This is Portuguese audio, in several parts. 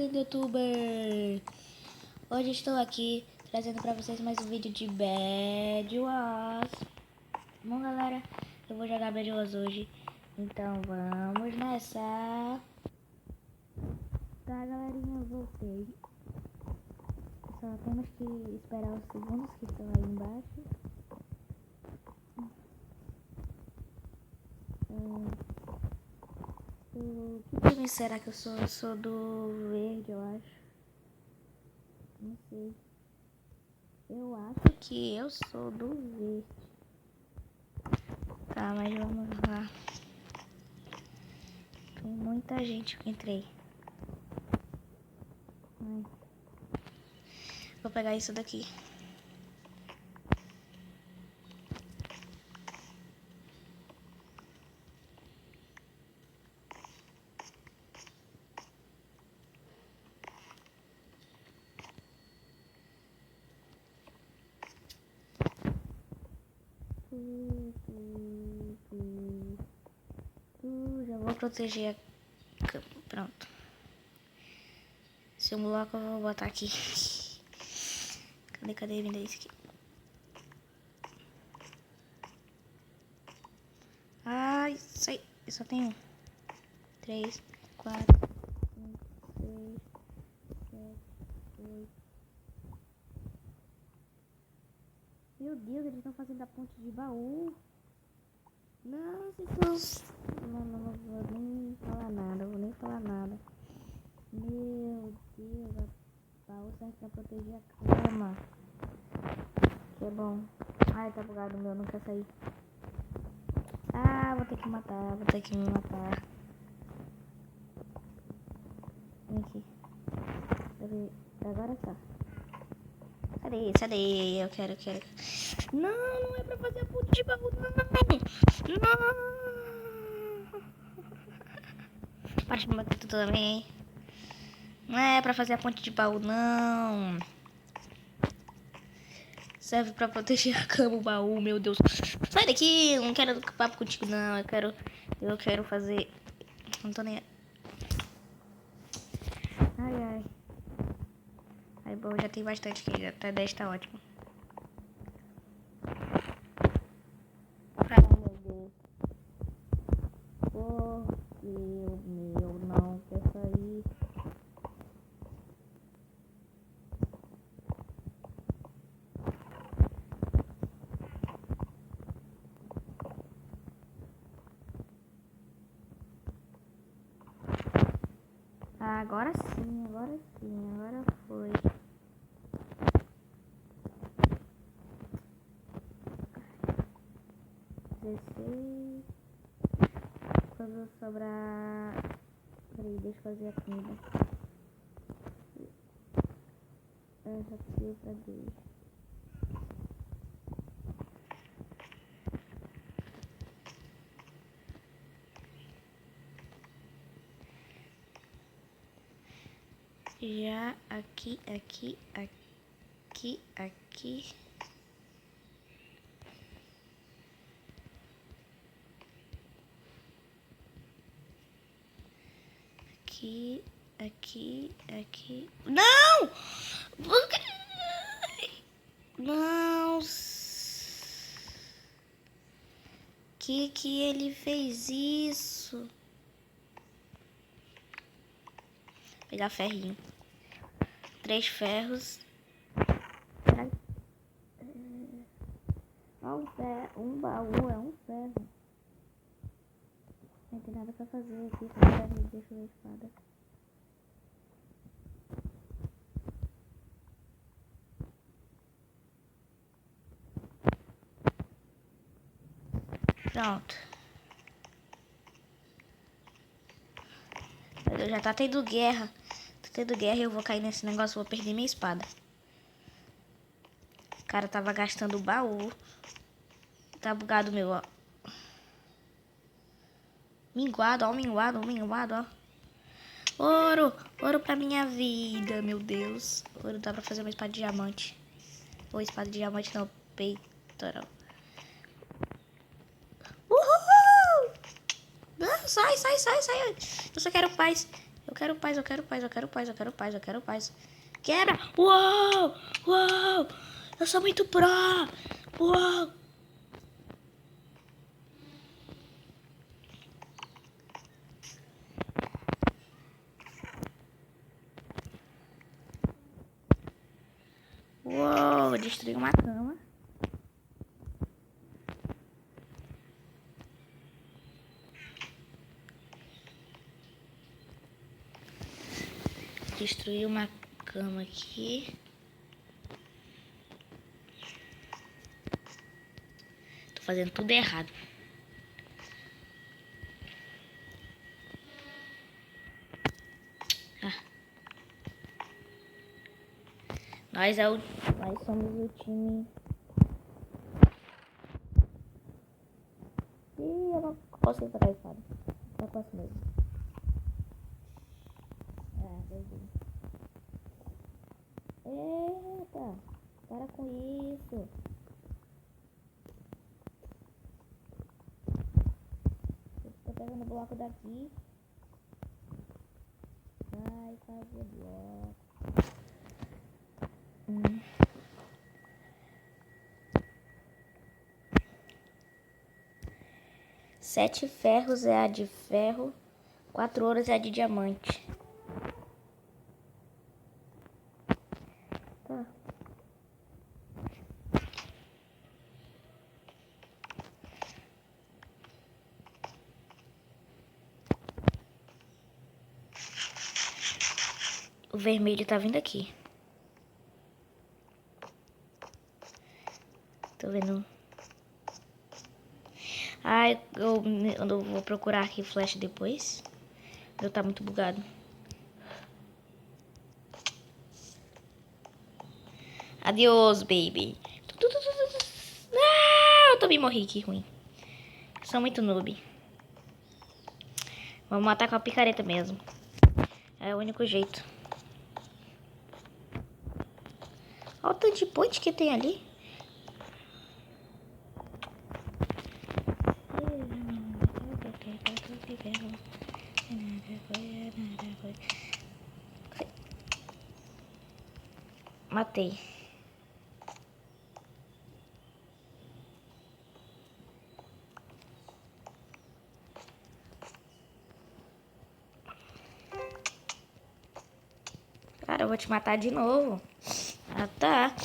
galera do youtuber, hoje estou aqui trazendo pra vocês mais um vídeo de Bed Wars. Bom galera, eu vou jogar Bed Wars hoje, então vamos nessa. Tá galerinha, eu voltei. Só temos que esperar os segundos que estão aí embaixo. Que time será que eu sou? Eu sou do verde, eu acho. Não sei. Eu acho que eu sou do verde. Tá, mas vamos lá. Tem muita gente que entrei. Ai. Vou pegar isso daqui. Já vou proteger a cama. Pronto. Esse bloco eu vou botar aqui. Cadê? Me dá esse aqui. Ai, sai. Eu só tenho 3, 4, 5, 6, 7, 8. Meu Deus, eles estão fazendo a ponte de baú. Não, vocês não vou nem falar nada, Meu Deus, a baú serve pra proteger a cama. Que é bom. Ai, tá bugado o meu, não quer sair. Ah, vou ter que me matar. Vem aqui. Agora tá. Cadê? Eu quero. Não é pra fazer a ponte de baú, não. Para de me bater tudo também. Não é pra fazer a ponte de baú, não. Serve pra proteger a cama, o baú, meu Deus. Sai daqui, eu não quero papo contigo, não. Eu quero fazer... Não tô nem... Ai. Aí, bom, já tem bastante aqui, até 10 tá ótimo. Ai, meu Deus. Porque o meu não quer sair. Agora sim, agora foi. Quando sobrar... Peraí, deixa eu fazer a comida. Essa aqui pra 2. Já aqui. Aqui. Não! Não! Que ele fez isso? Vou pegar ferrinho. 3 ferros. Um baú é um ferro. Não tem nada pra fazer aqui. Deixa eu ver a espada. Pronto. Já tá tendo guerra. E eu vou cair nesse negócio. Vou perder minha espada. O cara tava gastando o baú. Tá bugado meu, ó. Minguado, ó. Ouro pra minha vida, meu Deus. Ouro dá pra fazer uma espada de diamante. Ou espada de diamante não, peitoral. Uhul! Não, sai. Eu só quero paz. Eu quero paz, eu quero paz, eu quero paz, eu quero paz, eu quero paz. Quero! Uou! Uou! Eu sou muito pro! Uou! Uou! Destruí uma cama. Destruí uma cama aqui. Tô fazendo tudo errado. Ah. Nós somos o time. Ih, eu não posso entrar a espada. Não posso mesmo. Ah, perdi. Eita, para com isso. Eu tô pegando o bloco daqui. Vai fazer bloco. 7 ferros é a de ferro. 4 ouros é a de diamante. Tá. O vermelho tá vindo aqui. Tô vendo. Ai, eu vou procurar aqui flash depois. Meu tá muito bugado. Adeus, baby. Não, eu também morri, que ruim. Sou muito noob. Vamos matar com a picareta mesmo. É o único jeito. Olha o tanto de ponte que tem ali. Matei. Cara, eu vou te matar de novo. Ah, tá.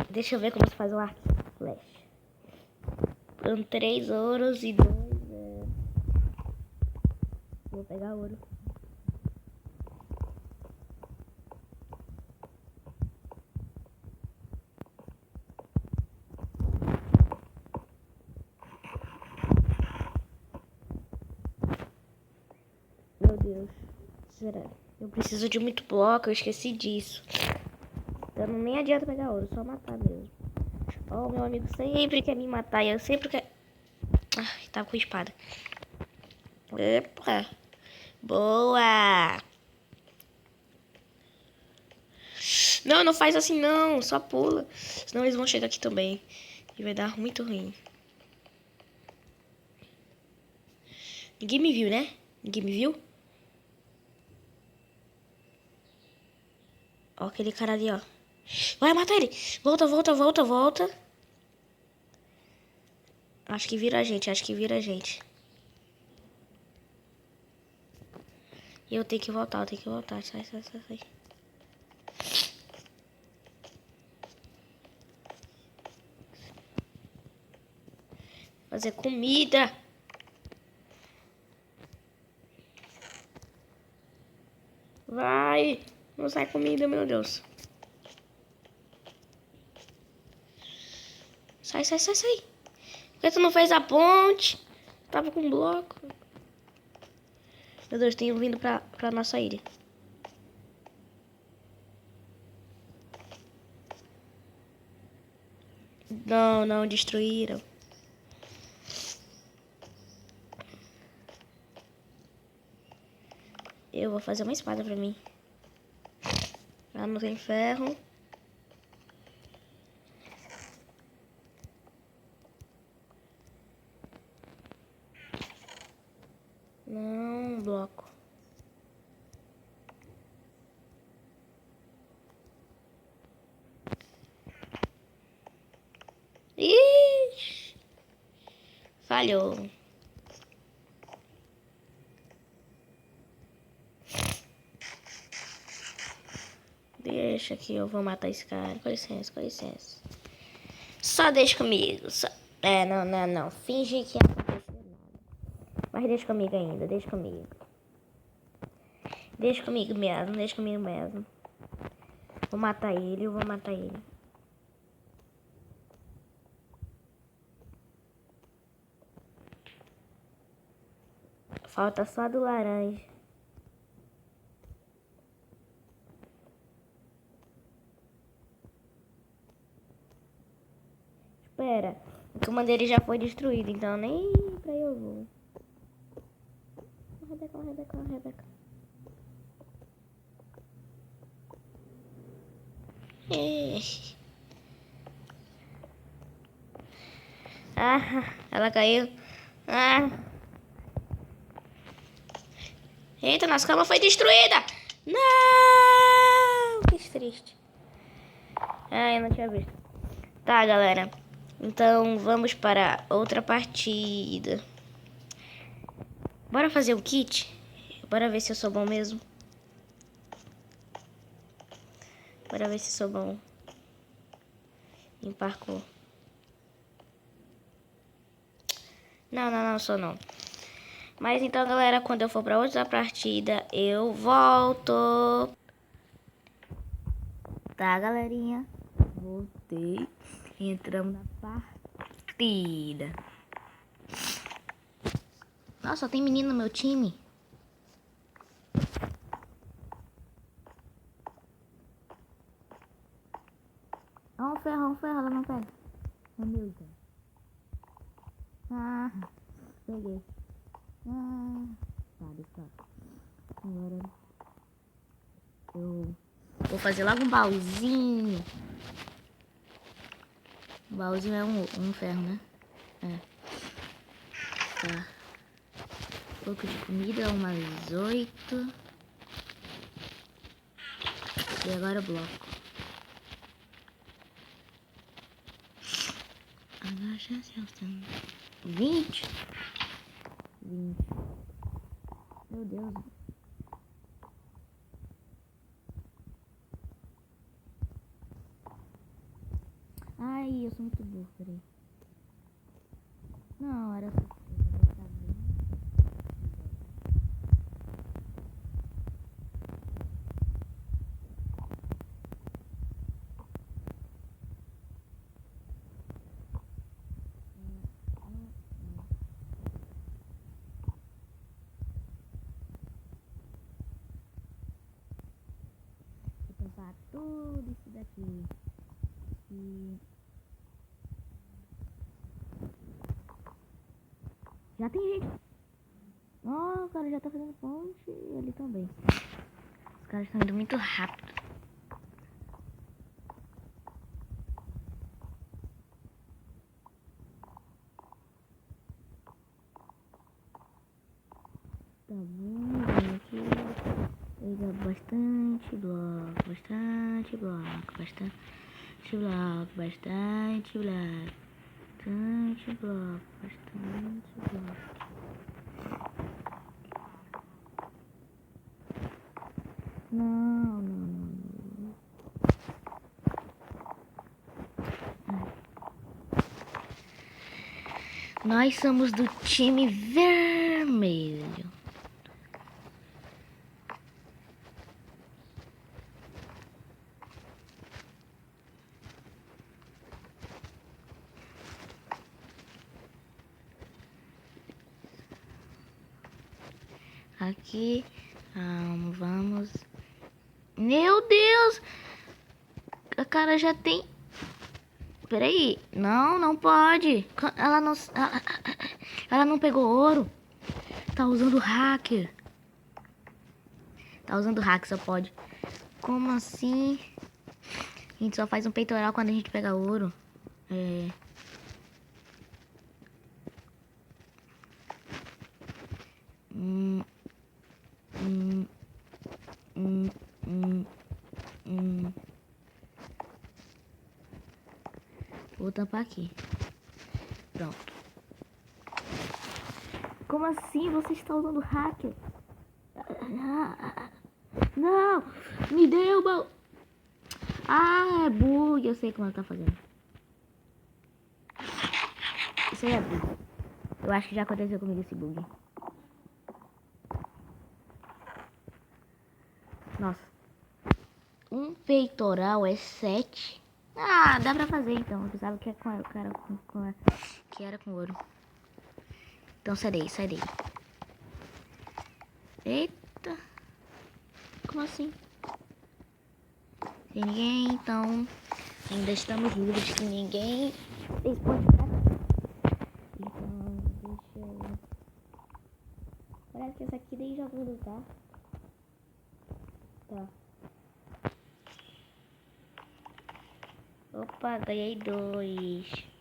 Deixa eu ver como se faz o arco flash. Com 3 ouros e 2. Vou pegar ouro. Meu Deus. Será? Eu preciso de muito bloco, eu esqueci disso. Então não nem adianta pegar ouro, só matar mesmo. Ó, meu amigo sempre quer me matar e eu sempre quero... Ai, tá com espada. Epa! Boa! Não, não faz assim não, só pula. Senão eles vão chegar aqui também. E vai dar muito ruim. Ninguém me viu, né? Ninguém me viu? Ó aquele cara ali, ó. Vai matar ele! Volta, volta, volta, volta. Acho que vira a gente, acho que vira a gente. E eu tenho que voltar, eu tenho que voltar. Sai, sai, sai, sai. Fazer comida. Vai. Não sai comida, meu Deus. Sai, sai, sai, sai. Por que tu não fez a ponte? Tava com um bloco. Meu Deus, tenho vindo pra nossa ilha. Não, não, destruíram. Eu vou fazer uma espada pra mim. Ah, não tem ferro. Não, bloco. Ixi. Falhou. Deixa que eu vou matar esse cara. Com licença, com licença. Só deixa comigo. Só... É, não, não, não. Finge que aconteceu nada. Mas deixa comigo ainda, deixa comigo. Deixa comigo mesmo, deixa comigo mesmo. Vou matar ele, eu vou matar ele. Falta só a do laranja. Espera, o comando dele já foi destruído, então nem pra eu vou. Rebeca, Rebeca, Rebeca. Ah, ela caiu. Ah. Eita, nossa cama foi destruída. Não, que triste. Ah, eu não tinha visto. Tá, galera. Então, vamos para outra partida. Bora fazer o kit? Bora ver se eu sou bom mesmo. Bora ver se sou bom em parkour. Não, não, não sou não. Mas então, galera, quando eu for pra outra partida, eu volto. Tá, galerinha. Voltei. Entramos na partida. Nossa, só tem menino no meu time. Ó, um ferro, ela não pega. Meu Deus. Ah, peguei. Ah, tá, deixa. Agora eu vou fazer logo um baúzinho. O baúzinho é um ferro, né? É. Tá. Pouco de comida, umas 8. E agora o bloco. Agora já sei. 20. Meu Deus. Ai, eu sou muito burro, peraí. Não, era... Vou tampar tudo isso daqui. E... já tem gente. Oh, o cara já tá fazendo ponte e ele também. Os caras estão indo muito rápido. Tá bom, vem aqui. Pega bastante bloco, bastante bloco, bastante bloco, bastante bloco, bastante bloco, bastante bloco. Não, não, não. Nós somos do time vermelho. Aqui. Vamos. Meu Deus! A cara já tem... Peraí. Não, não pode. Ela não pegou ouro. Tá usando hacker. Tá usando hack, só pode. Como assim? A gente só faz um peitoral quando a gente pega ouro. É... Hum, hum, hum, hum, hum. Vou tampar aqui. Pronto. Como assim? Você está usando hacker? Não! Me deu, bom. É bug. Eu sei como ela tá fazendo. Isso aí é bug. Eu acho que já aconteceu comigo esse bug. Nossa. Um peitoral é 7. Dá pra fazer então. Eu pensava que era com ouro. Então sai daí, sai daí. Eita. Como assim? Tem ninguém, então ainda estamos livres que ninguém fez ponte pra cá. Então, deixa eu... Parece que essa aqui nem jogando, tá? Tá. Opa, ganhei 2.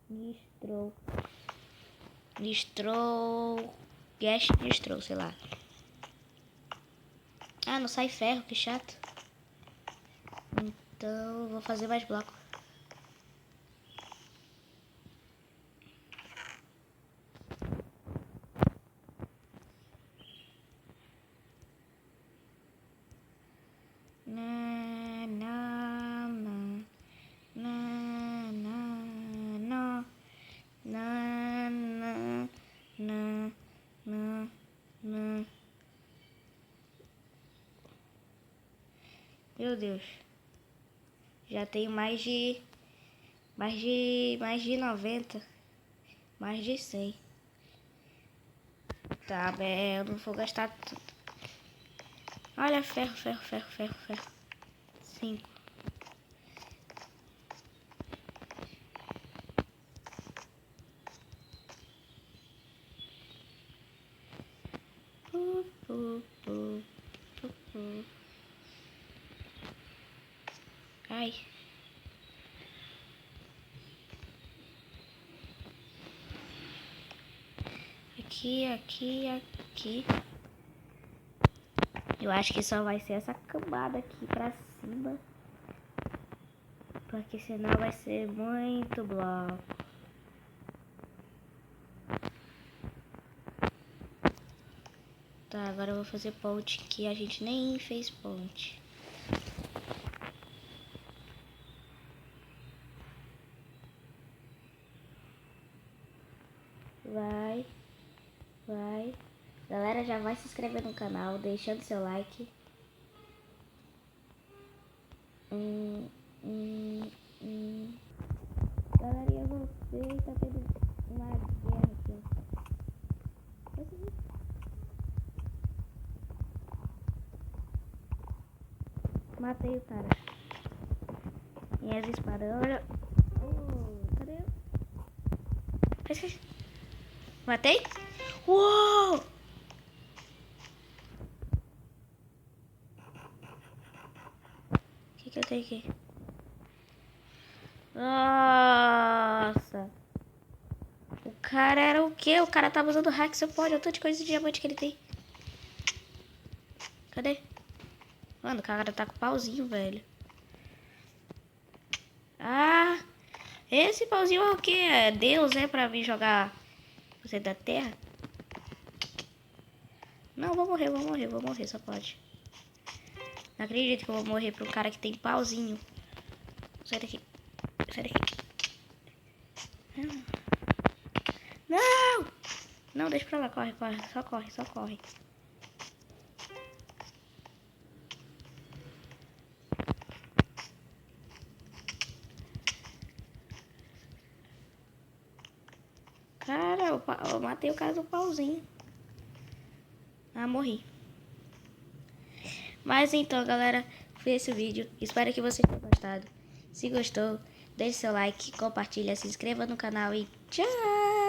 Listrou. Listrou. Guest listrou, sei lá. Não sai ferro, que chato. Então, vou fazer mais bloco. Meu Deus. Já tenho mais de 90. Mais de 100. Tá, eu não vou gastar tudo. Olha, ferro. 5. Ai. Aqui. Eu acho que só vai ser essa cambada aqui pra cima. Porque senão vai ser muito bloco. Tá, agora eu vou fazer ponte que a gente nem fez ponte. Vai. Galera, já vai se inscrever no canal, deixando seu like. Galerinha, você tá tendo uma guerra aqui. Matei o cara. Minhas espadas, olha. Cadê eu? Matei? Uou! O que eu tenho aqui? Nossa! O cara era o quê? O cara tava usando hack, você pode. Olha o tanto de coisa de diamante que ele tem. Cadê? Mano, o cara tá com pauzinho, velho. Esse pauzinho é o quê? É Deus, é pra vir jogar você da terra? Não, vou morrer, só pode. Não acredito que eu vou morrer pra um cara que tem pauzinho. Sai daqui. Não! Não, deixa pra lá, corre. Só corre. Eu matei o cara do pauzinho. Ah, morri. Mas então, galera, foi esse o vídeo. Espero que vocês tenham gostado. Se gostou, deixe seu like, compartilha, se inscreva no canal e tchau!